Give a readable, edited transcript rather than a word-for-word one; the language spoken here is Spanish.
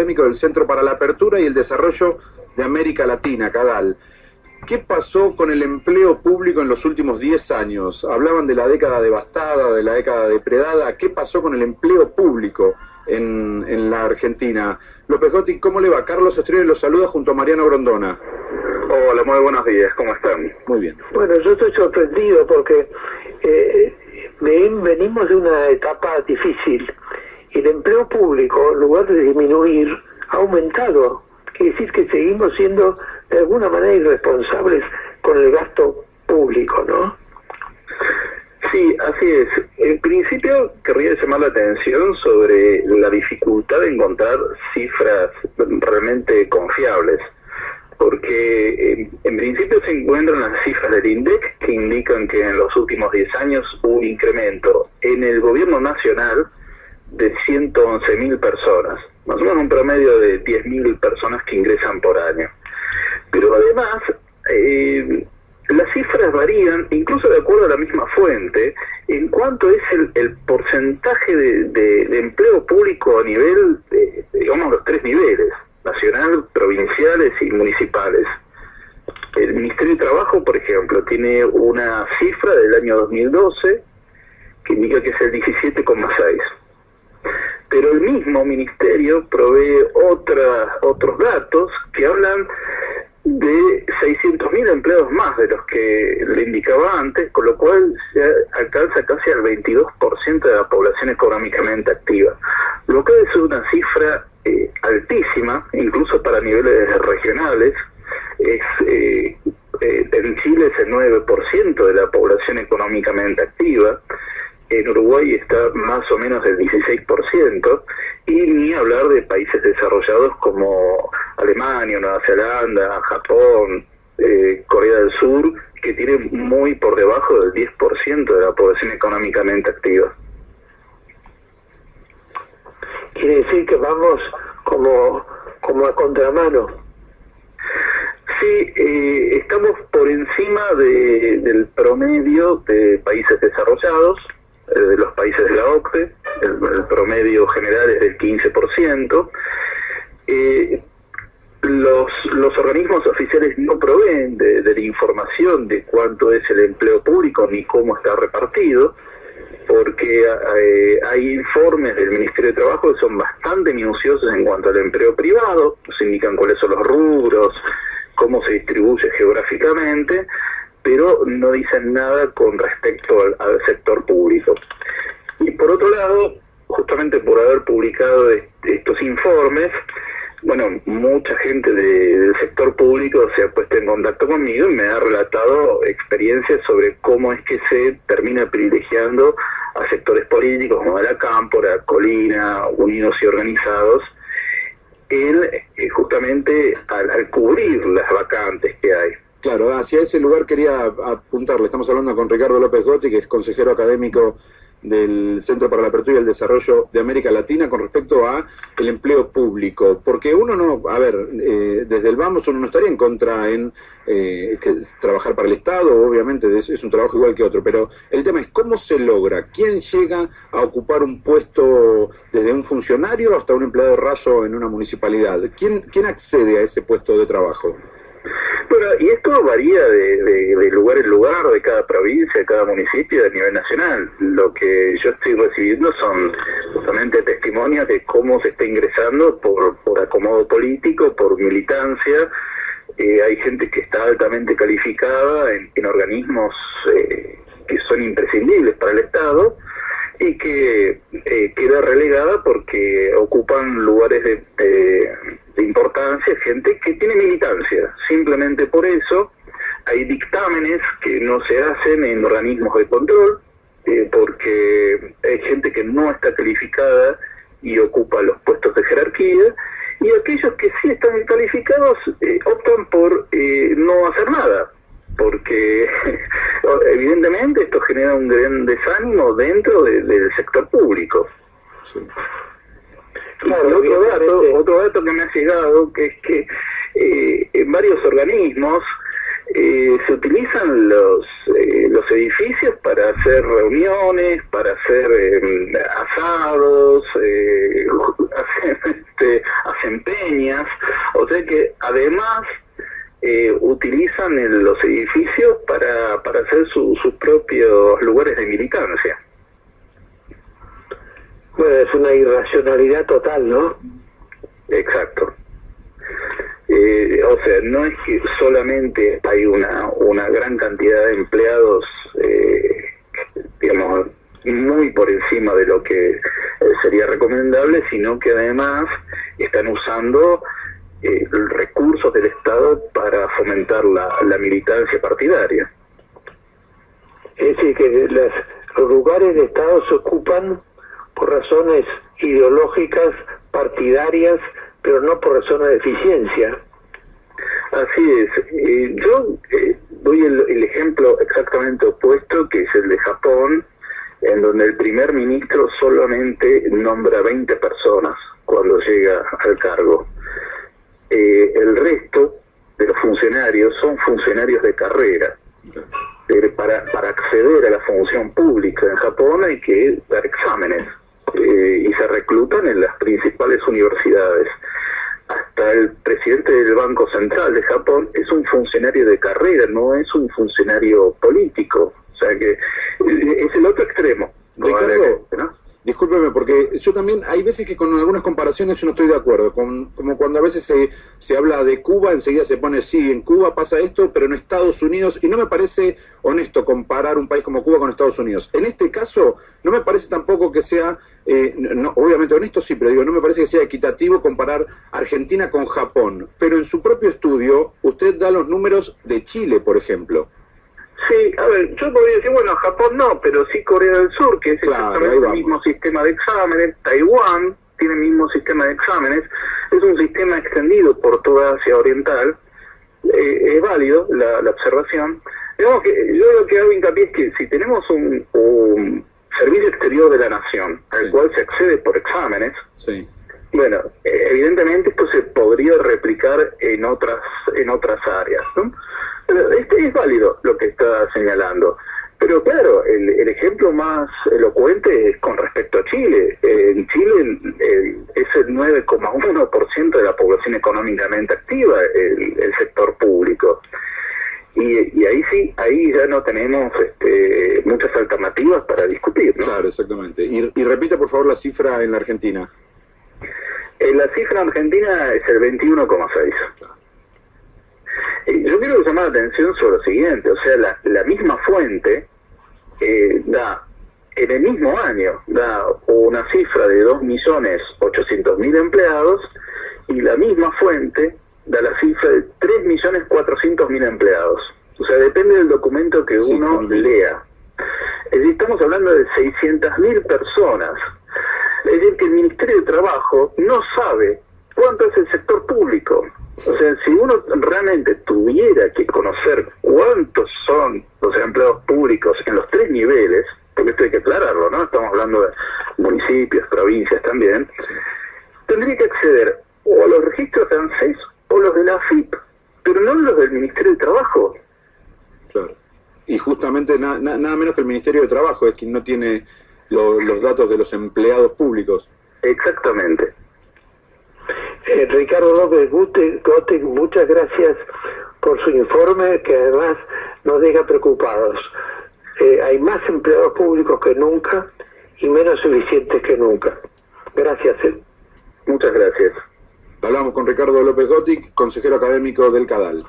académico del Centro para la Apertura y el Desarrollo de América Latina, CADAL. ¿Qué pasó con el empleo público en los últimos 10 años? Hablaban de la década devastada, de la década depredada. ¿Qué pasó con el empleo público en la Argentina? López Gotti, ¿cómo le va? Carlos Estrella los saluda junto a Mariano Grondona. Hola, muy buenos días, ¿cómo están? Muy bien. Bueno, yo estoy sorprendido porque venimos de una etapa difícil y el empleo público, en lugar de disminuir, ha aumentado. Quiere decir que seguimos siendo de alguna manera irresponsables con el gasto público, ¿no? Sí, así es. En principio querría llamar la atención sobre la dificultad de encontrar cifras realmente confiables, porque en principio se encuentran las cifras del INDEC que indican que en los últimos 10 años hubo un incremento en el gobierno nacional de 111.000 personas, más o menos un promedio de 10.000 personas que ingresan por año. Pero además, las cifras varían, incluso de acuerdo a la misma fuente, en cuanto es el porcentaje de empleo público a nivel, digamos, los 3 niveles, nacional, provinciales y municipales. El Ministerio de Trabajo, por ejemplo, tiene una cifra del año 2012 que indica que es el 17,6. Pero el mismo ministerio provee otros datos que hablan de 600.000 empleados más de los que le indicaba antes, con lo cual se alcanza casi al 22% de la población económicamente activa, lo que es una cifra altísima, incluso para niveles regionales. En Chile es el 9% de la población económicamente activa, en Uruguay está más o menos del 16%, y ni hablar de países desarrollados como Alemania, Nueva Zelanda, Japón, Corea del Sur, que tienen muy por debajo del 10% de la población económicamente activa. Quiere decir que vamos como a contramano. Sí, estamos por encima del promedio de países desarrollados, de los países de la OCDE. El promedio general es del 15%. Los organismos oficiales no proveen de la información de cuánto es el empleo público ni cómo está repartido, porque hay informes del Ministerio de Trabajo que son bastante minuciosos en cuanto al empleo privado, nos indican cuáles son los rubros, cómo se distribuye geográficamente, pero no dicen nada con respecto al sector público. Y por otro lado, justamente por haber publicado estos informes, bueno, mucha gente del sector público se ha puesto en contacto conmigo y me ha relatado experiencias sobre cómo es que se termina privilegiando a sectores políticos como la Cámpora, Colina, Unidos y Organizados, justamente al cubrir las vacantes que hay. Claro, hacia ese lugar quería apuntarle. Estamos hablando con Ricardo López Gotti, que es consejero académico del Centro para la Apertura y el Desarrollo de América Latina, con respecto a el empleo público, porque uno no, desde el Vamos uno no estaría en contra en que trabajar para el Estado, obviamente es un trabajo igual que otro, pero el tema es cómo se logra, quién llega a ocupar un puesto, desde un funcionario hasta un empleado raso en una municipalidad, quién accede a ese puesto de trabajo. Bueno, y esto varía de lugar en lugar, de cada provincia, de cada municipio, a nivel nacional. Lo que yo estoy recibiendo son justamente testimonios de cómo se está ingresando por acomodo político, por militancia. Hay gente que está altamente calificada en organismos que son imprescindibles para el Estado, y que queda relegada porque ocupan lugares de importancia, gente que tiene militancia. Simplemente por eso hay dictámenes que no se hacen en organismos de control, porque hay gente que no está calificada y ocupa los puestos de jerarquía, y aquellos que sí están calificados optan por no hacer nada, porque evidentemente esto genera un gran desánimo dentro del sector público. Sí. Claro, otro dato que me ha llegado, que es que en varios organismos se utilizan los edificios para hacer reuniones, para hacer asados, hacen peñas, o sea que además utilizan los edificios para hacer sus propios lugares de militancia. Bueno, es una irracionalidad total, ¿no? Exacto. O sea, no es que solamente hay una gran cantidad de empleados, digamos, muy por encima de lo que sería recomendable, sino que además están usando recursos del Estado para fomentar la militancia partidaria. Es decir, que los lugares de Estado se ocupan por razones ideológicas, partidarias, pero no por razones de eficiencia. Así es. Yo doy el ejemplo exactamente opuesto, que es el de Japón, en donde el primer ministro solamente nombra 20 personas cuando llega al cargo. El resto de los funcionarios son funcionarios de carrera. Para acceder a la función pública en Japón hay que dar exámenes y se reclutan en las principales universidades. Hasta el presidente del Banco Central de Japón es un funcionario de carrera, no es un funcionario político. O sea que es el otro extremo. Ricardo, ¿no? Discúlpeme, porque yo también, hay veces que con algunas comparaciones yo no estoy de acuerdo, como cuando a veces se habla de Cuba, enseguida se pone, sí, en Cuba pasa esto, pero en Estados Unidos, y no me parece honesto comparar un país como Cuba con Estados Unidos. En este caso, no me parece tampoco que sea, no, obviamente honesto sí, pero digo, no me parece que sea equitativo comparar Argentina con Japón, pero en su propio estudio, usted da los números de Chile, por ejemplo. Sí, a ver, yo podría decir, bueno, Japón no, pero sí Corea del Sur, que es exactamente el mismo sistema de exámenes. Taiwán tiene el mismo sistema de exámenes, es un sistema extendido por toda Asia Oriental. Es válido la observación. Digamos que yo lo que hago hincapié es que si tenemos un servicio exterior de la nación, al cual se accede por exámenes, bueno, evidentemente esto se podría replicar en otras áreas, ¿no? Pero es válido lo que está señalando. Pero claro, el ejemplo más elocuente es con respecto a Chile. En Chile es el 9,1% de la población económicamente activa, el sector público. Y ahí sí, ahí ya no tenemos muchas alternativas para discutir, ¿no? Claro, exactamente. Y repite por favor la cifra en la Argentina. La cifra argentina es el 21,6%. Yo quiero llamar la atención sobre lo siguiente, o sea, la misma fuente da, en el mismo año, da una cifra de 2.800.000 empleados, y la misma fuente da la cifra de 3.400.000 empleados. O sea, depende del documento que uno lea. Es decir, estamos hablando de 600.000 personas. Es decir, que el Ministerio de Trabajo no sabe cuánto es el sector público. O sea, si uno realmente tuviera que conocer cuántos son los empleados públicos en los tres niveles, porque esto hay que aclararlo, ¿no? Estamos hablando de municipios, provincias también, tendría que acceder o a los registros de ANSES o los de la AFIP, pero no los del Ministerio de Trabajo. Claro. Y justamente nada menos que el Ministerio de Trabajo es quien no tiene los datos de los empleados públicos. Exactamente. Ricardo López Gotti, muchas gracias por su informe, que además nos deja preocupados. Hay más empleados públicos que nunca y menos eficientes que nunca. Gracias. Muchas gracias. Hablamos con Ricardo López Gotti, consejero académico del CADAL.